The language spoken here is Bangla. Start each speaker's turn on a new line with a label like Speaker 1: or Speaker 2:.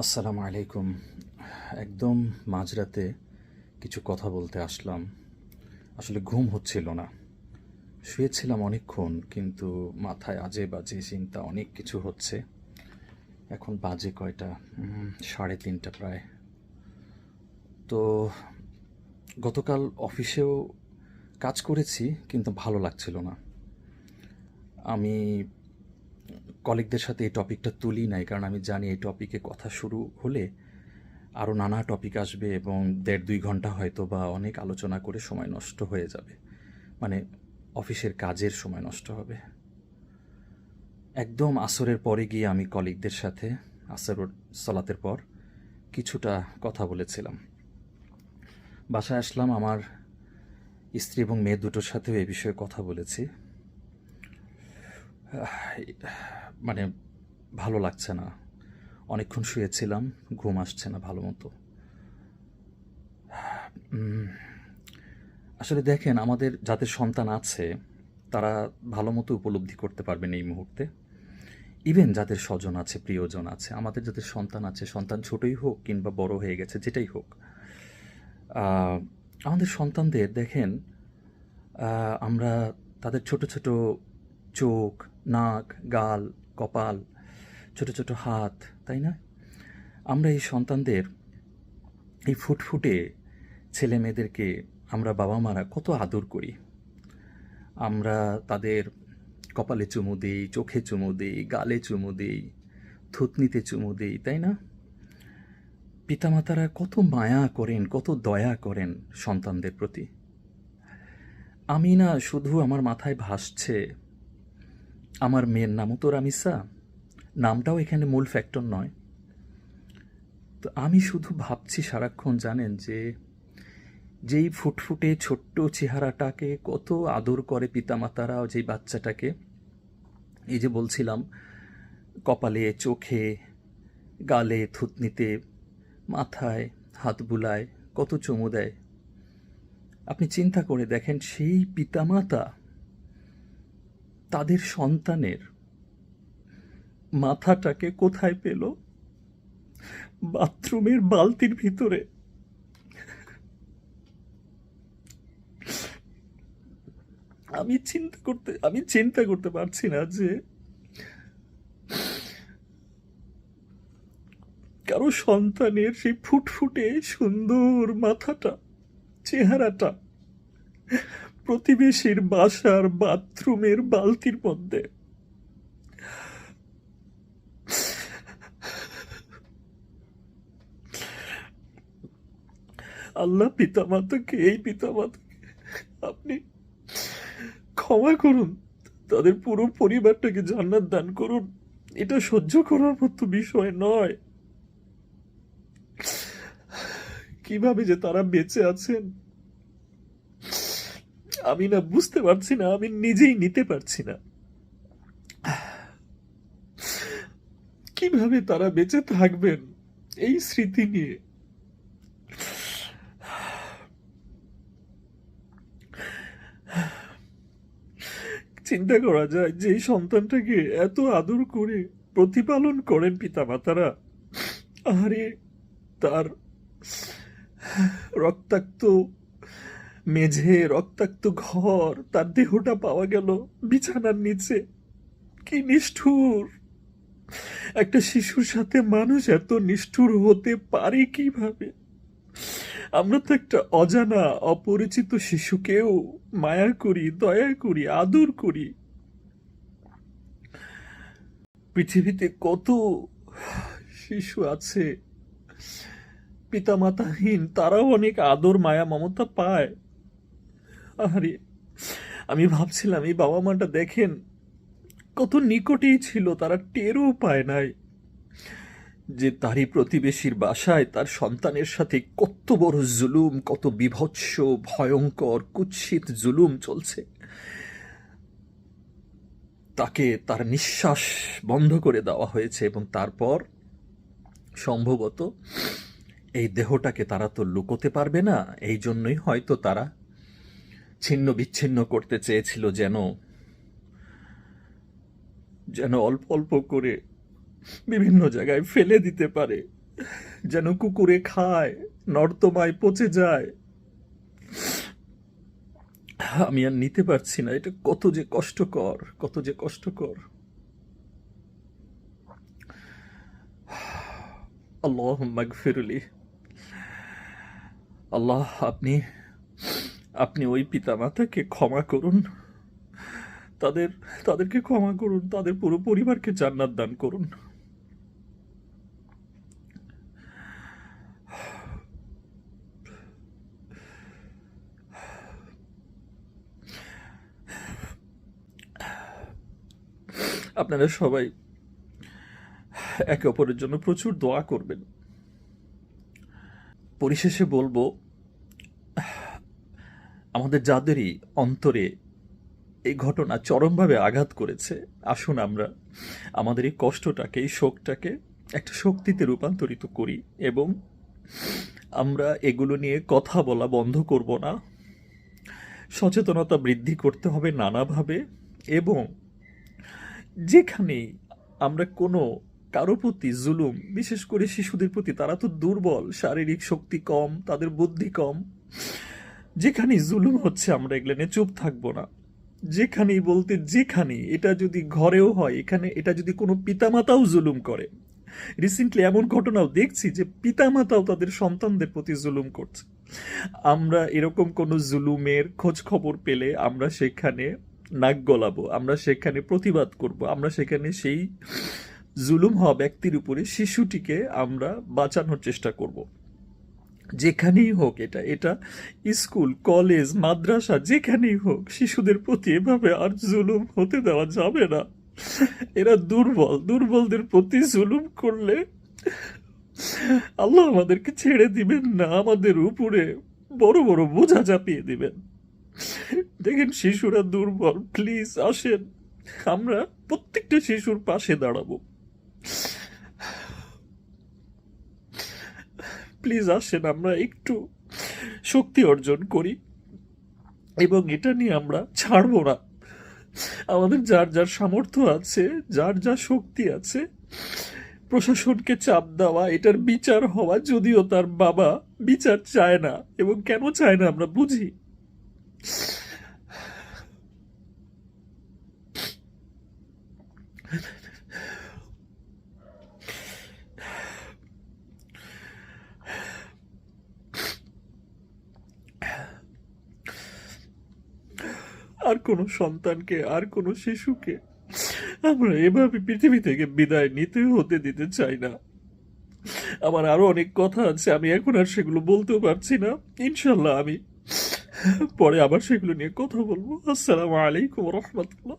Speaker 1: আসসালামু আলাইকুম। একদম মাঝরাতে কিছু কথা বলতে আসলাম। আসলে ঘুম হচ্ছিল না। শুয়েছিলাম অনেকক্ষণ, কিন্তু মাথায় আজে বাজে চিন্তা অনেক কিছু হচ্ছে। এখন বাজে কয়টা? 3:30 প্রায়। তো গতকাল অফিসেও কাজ করেছি, কিন্তু ভালো লাগছিল না। আমি কলিগদের সাথে এই টপিকটা তুলি নাই, কারণ আমি জানি এই টপিকে কথা শুরু হলে আরও নানা টপিক আসবে এবং 1.5-2 ঘন্টা হয়তো বা অনেক আলোচনা করে সময় নষ্ট হয়ে যাবে। মানে অফিসের কাজের সময় নষ্ট হবে। একদম আসরের পরে গিয়ে আমি কলিগদের সাথে আসর সলাতের পর কিছুটা কথা বলেছিলাম। বাসায় আসলাম, আমার স্ত্রী এবং মেয়ে দুটোর সাথেও এই বিষয়ে কথা বলেছি। মানে ভালো লাগছে না। অনেকক্ষণ শুয়েছিলাম, ঘুম আসছে না ভালো মতো। আসলে দেখেন, আমাদের যাদের সন্তান আছে তারা ভালো মতো উপলব্ধি করতে পারবেন এই মুহূর্তে। ইভেন যাদের স্বজন আছে, প্রিয়জন আছে, আমাদের যাদের সন্তান আছে, সন্তান ছোটই হোক কিংবা বড় হয়ে গেছে, যেটাই হোক, আহ, আমাদের সন্তানদের দেখেন, আমরা তাদের ছোট ছোট চোখ, নাক, গাল, কপাল, ছোট ছোট হাত, তাই না? আমরা এই সন্তানদের, এই ফুটফুটে ছেলে মেয়েদেরকে আমরা বাবা মারা কত আদর করি। আমরা তাদের কপালে চুমু দিই, চোখে চুমু দিই, গালে চুমু দিই, থুতনিতে চুমু দিই, তাই না? পিতামাতারা কত মায়া করেন, কত দয়া করেন সন্তানদের প্রতি। আমি না শুধু আমার মাথায় ভাসছে, আমার মেয়ের নামও তো রামিসা, নামটাও এখানে মূল ফ্যাক্টর নয়। তো আমি শুধু ভাবছি সারাক্ষণ, জানেন, যে যেই ফুটফুটে ছোট্ট চেহারাটাকে কত আদর করে পিতামাতারা, যেই বাচ্চাটাকে, এই যে বলছিলাম, কপালে, চোখে, গালে, থুতনিতে, মাথায় হাত বুলায়, কত চুমু দেয়। আপনি চিন্তা করে দেখেন, সেই পিতামাতা তাদের সন্তানের মাথাটাকে কোথায় পেল? বাথরুমের বালতির ভিতরে। আমি চিন্তা করতে পারছি না যে কারো সন্তানের সেই ফুটফুটে সুন্দর মাথাটা, চেহারাটা প্রতিবেশীর বাসার বাথরুমের বালতির মধ্যে। আল্লাহ এই পিতামাতাকে আপনি ক্ষমা করুন, তাদের পুরো পরিবারটাকে জান্নাত দান করুন। এটা সহ্য করার মতো বিষয় নয়। কিভাবে যে তারা বেঁচে আছেন আমি না বুঝতে পারছি না, আমি নিজেই নিতে পারছি না। কিভাবে তারা বেঁচে থাকবেন এই স্মৃতি নিয়ে? চিন্তা করা যায় যে এই সন্তানটাকে এত আদর করে প্রতিপালন করেন পিতামাতারা, আরে তার রক্তাক্ত মেঝে, রক্তাক্ত ঘর, তার দেহটা পাওয়া গেল বিছানার নিচে। কি নিষ্ঠুর! একটা শিশুর সাথে মানুষ এত নিষ্ঠুর হতে পারে কিভাবে? আমরা তো একটা অজানা অপরিচিত শিশুকেও মায়া করি, দয়া করি, আদর করি। পৃথিবীতে কত শিশু আছে পিতামাতাহীন, তারাও অনেক আদর, মায়া, মমতা পায়। আরে আমি ভাবছিলাম, এই বাবা মাটা দেখেন কত নিকটেই ছিল, তারা টেরও পায় নাই যে তারই প্রতিবেশীর বাসায় তার সন্তানের সাথে কত বড় জুলুম, কত বীভৎস, ভয়ঙ্কর, কুৎসিত জুলুম চলছে। তাকে তার নিঃশ্বাস বন্ধ করে দেওয়া হয়েছে, এবং তারপর সম্ভবত এই দেহটাকে তারা তো লুকোতে পারবে না। এই জন্যই হয়তো তারা ছিন্ন বিচ্ছিন্ন করতে চেয়েছিল, যেন যেন অল্প অল্প করে বিভিন্ন জায়গায় ফেলে দিতে পারে। যেন কুকুরে খায়, নর্দমায় পচে যায়। আমি আর নিতে পারছি না, এটা কত যে কষ্টকর, কত যে কষ্টকর। আল্লাহুম্মা গফিরলি। আল্লাহ, আপনি আপনি ওই পিতামাতাকে ক্ষমা করুন, তাদের তাদেরকে ক্ষমা করুন, তাদের পুরো পরিবারকে জান্নাত দান করুন। আপনারা সবাই একে অপরের জন্য প্রচুর দোয়া করবেন। পরিশেষে বলবো, আমাদের যাদেরই অন্তরে এই ঘটনা চরমভাবে আঘাত করেছে, আসুন আমরা আমাদের এই কষ্টটাকে, এই শোকটাকে একটা শক্তিতে রূপান্তরিত করি এবং আমরা এগুলো নিয়ে কথা বলা বন্ধ করব না। সচেতনতা বৃদ্ধি করতে হবে নানাভাবে, এবং যেখানেই আমরা কোনো কারো প্রতি জুলুম, বিশেষ করে শিশুদের প্রতি, তারা তো দুর্বল, শারীরিক শক্তি কম, তাদের বুদ্ধি কম, যেখানেই জুলুম হচ্ছে আমরা এগুলো নিয়ে চুপ থাকবো না। যেখানেই বলতে যেখানেই, এটা যদি ঘরেও হয়, এখানে এটা যদি কোনো পিতামাতাও জুলুম করে, রিসেন্টলি এমন ঘটনাও দেখছি যে পিতামাতাও তাদের সন্তানদের প্রতি জুলুম করছে, আমরা এরকম কোনো জুলুমের খোঁজ খবর পেলে আমরা সেখানে নাক গলাবো, আমরা সেখানে প্রতিবাদ করব, আমরা সেখানে সেই জুলুম হওয়া ব্যক্তির উপরে শিশুটিকে আমরা বাঁচানোর চেষ্টা করব। যেখানেই হোক, এটা এটা স্কুল, কলেজ, মাদ্রাসা, যেখানেই হোক, শিশুদের প্রতি এভাবে আর জুলুম হতে দেওয়া যাবে না। এরা দুর্বল, দুর্বলদের প্রতি জুলুম করলে আল্লাহ আমাদেরকে ছেড়ে দিবেন না, আমাদের উপরে বড় বড় বোঝা চাপিয়ে দিবেন। দেখেন, শিশুরা দুর্বল, প্লিজ আসেন, আমরা প্রত্যেকটা শিশুর পাশে দাঁড়াবো। প্লিজ আসেন, আমরা একটু শক্তি অর্জন করি এবং এটা নিয়ে আমরা ছাড়বো না। আমাদের যার যার সামর্থ্য আছে, যার যা শক্তি আছে, প্রশাসনকে চাপ দেওয়া, এটার বিচার হওয়া, যদিও তার বাবা বিচার চায় না, এবং কেন চায় না আমরা বুঝি। আর কোনো সন্তানকে, আর কোনো শিশুকে আমরা এভাবে পৃথিবী থেকে বিদায় নিতে হতে দিতে চাই না। আমার আরো অনেক কথা আছে, আমি এখন আর সেগুলো বলতেও পারছি না। ইনশাল্লাহ আমি পরে আবার সেগুলো নিয়ে কথা বলবো। আসসালামু আলাইকুম রহমতুল্লাহ।